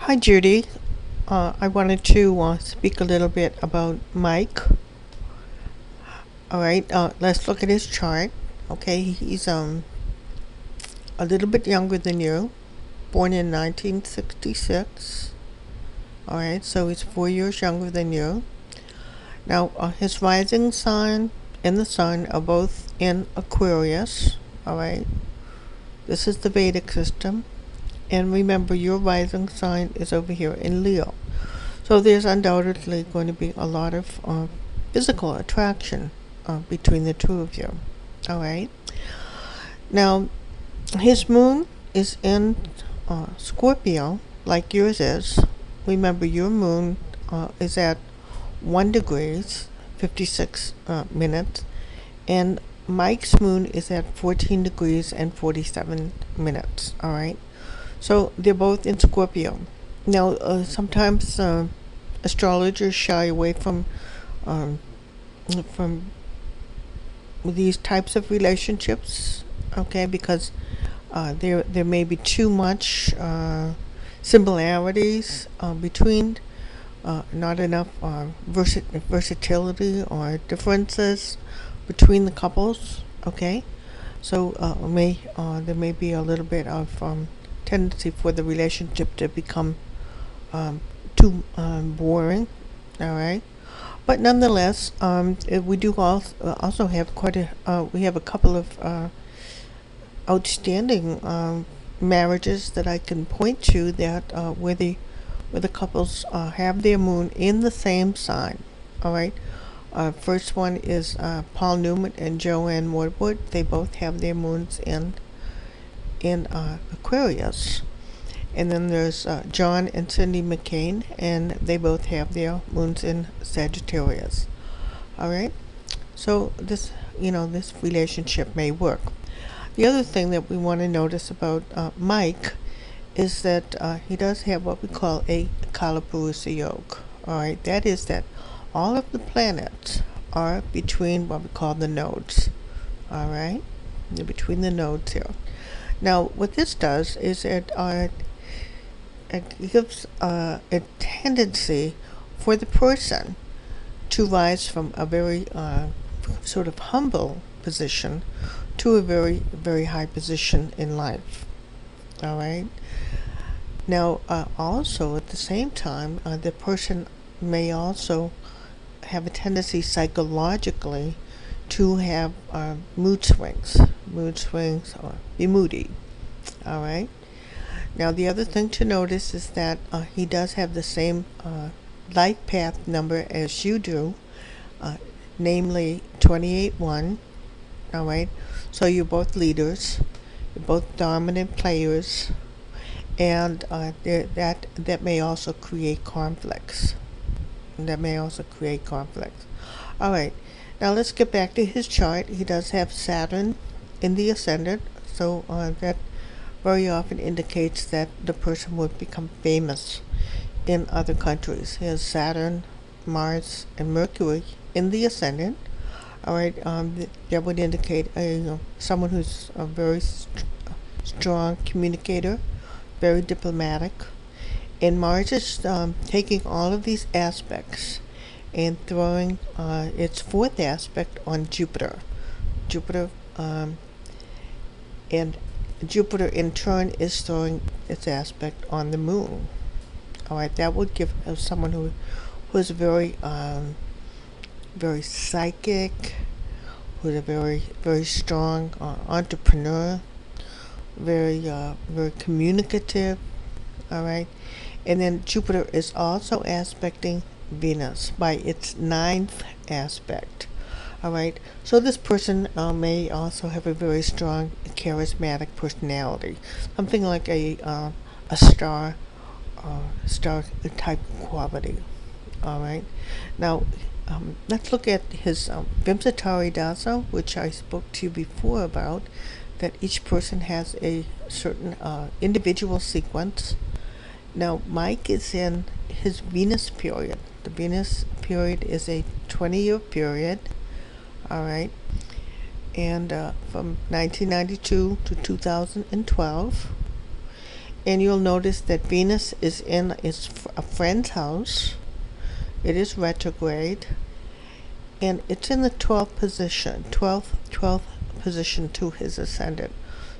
Hi, Judy. I wanted to speak a little bit about Mike. All right, let's look at his chart. Okay, he's a little bit younger than you, born in 1966. All right, so he's 4 years younger than you. Now, his rising sign and the sun are both in Aquarius. All right, this is the Vedic system. And remember, your rising sign is over here in Leo. So there's undoubtedly going to be a lot of physical attraction between the two of you. All right. Now, his moon is in Scorpio, like yours is. Remember, your moon is at 1 degrees, 56 minutes, and Mike's moon is at 14 degrees and 47 minutes. All right. So they're both in Scorpio. Now, sometimes astrologers shy away um, from these types of relationships, okay, because there may be too much similarities between, not enough versatility or differences between the couples, okay. So there may be a little bit of tendency for the relationship to become too boring, all right. But nonetheless, we do also have we have a couple of outstanding marriages that I can point to that where the couples have their moon in the same sign, all right. First one is Paul Newman and Joanne Woodward. They both have their moons in Aquarius. And then there's John and Cindy McCain, and they both have their moons in Sagittarius. All right. So this relationship may work. The other thing that we want to notice about Mike is that he does have what we call a kalaparusha yoga. All right. That is that all of the planets are between what we call the nodes. All right. They're between the nodes here. Now, what this does is it gives a tendency for the person to rise from a very sort of humble position to a very, very high position in life. All right. Now, also at the same time, the person may also have a tendency psychologically to have mood swings or be moody. All right. Now, the other thing to notice is that he does have the same life path number as you do, namely 28-1. All right. So you're both leaders, you're both dominant players, and that may also create conflicts. All right. Now let's get back to his chart. He does have Saturn in the ascendant, so that very often indicates that the person would become famous in other countries. He has Saturn, Mars, and Mercury in the ascendant. All right, that would indicate someone who's a very strong communicator, very diplomatic. And Mars is taking all of these aspects and throwing its fourth aspect on Jupiter. And Jupiter in turn is throwing its aspect on the moon. All right, that would give someone who is very very psychic, who's a very, very strong entrepreneur, very communicative. All right, and then Jupiter is also aspecting Venus by its ninth aspect. All right, so this person may also have a very strong charismatic personality, something like a star type quality. All right, now let's look at his Vimsatari Dasa, which I spoke to you before about, that each person has a certain individual sequence. Now, Mike is in his Venus period. The Venus period is a 20-year period, all right, and from 1992 to 2012. And you'll notice that Venus is in a friend's house. It is retrograde, and it's in the 12th position, 12th position to his ascendant.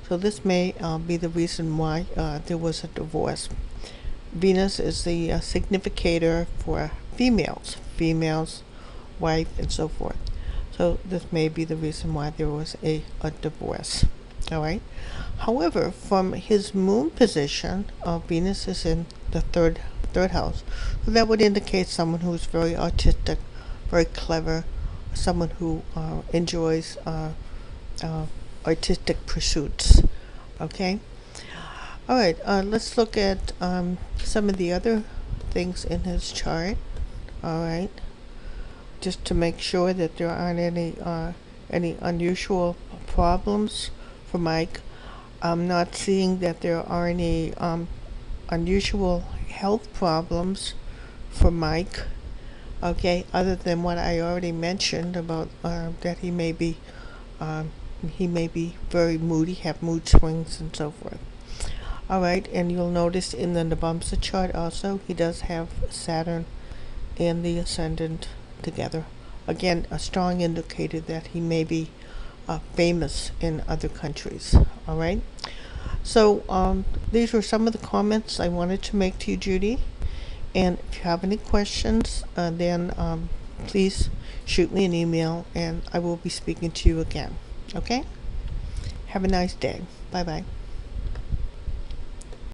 So this may be the reason why there was a divorce. Venus is the significator for females, wife, and so forth. So this may be the reason why there was a divorce. All right. However, from his moon position, Venus is in the third house. So that would indicate someone who's very artistic, very clever, someone who enjoys artistic pursuits. Okay. All right. Let's look at some of the other things in his chart. All right. Just to make sure that there aren't any unusual problems for Mike. I'm not seeing that there are any unusual health problems for Mike. Okay, other than what I already mentioned about that he may be very moody, have mood swings and so forth. All right, and you'll notice in the Navamsa chart also he does have Saturn and the ascendant together. Again, a strong indicator that he may be famous in other countries. All right. So these were some of the comments I wanted to make to you, Judy. And if you have any questions, then please shoot me an email, and I will be speaking to you again. Okay. Have a nice day. Bye bye.